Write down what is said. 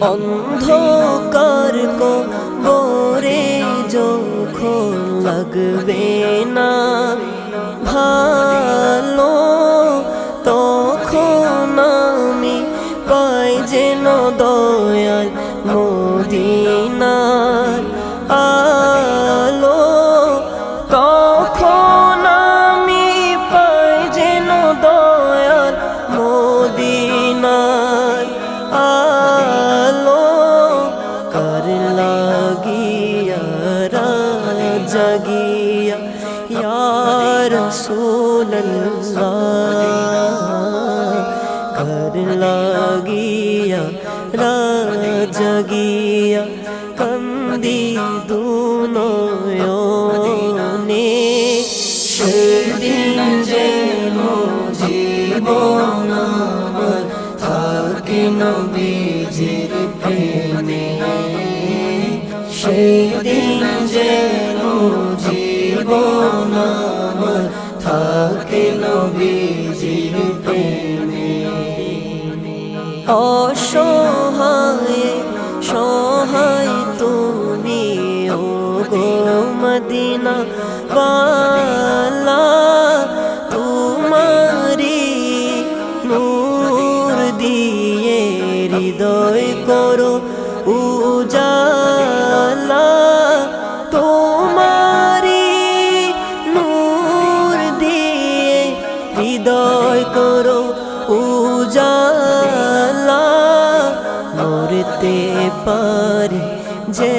অন্ধকার কবরে যখন লাগবে না ভালো, তখন আমি পাই যেন দয়াল মদিনার আলো। তখন আমি পাই যেন দয়াল মদিনার আলো। কার লাগিয়া জাগিয়া ইয়া রাসূলুল্লাহ, কার লাগিয়া জাগিয়া কান্দি দুনয়নে। সেদিন যেন জীবন আমার থাকে নবীজির প্রেমে, সেদিন যেন জীবন আমার থাকে নবীজির প্রেমে। অসহায় সহায় তুমি ও গো মদিনা ওয়ালা, তোমারি নূর দিয়ে হৃদয় করো উজালা। তোমারি নূর দিয়ে হৃদয় করো উজালা। মরতে পারি যে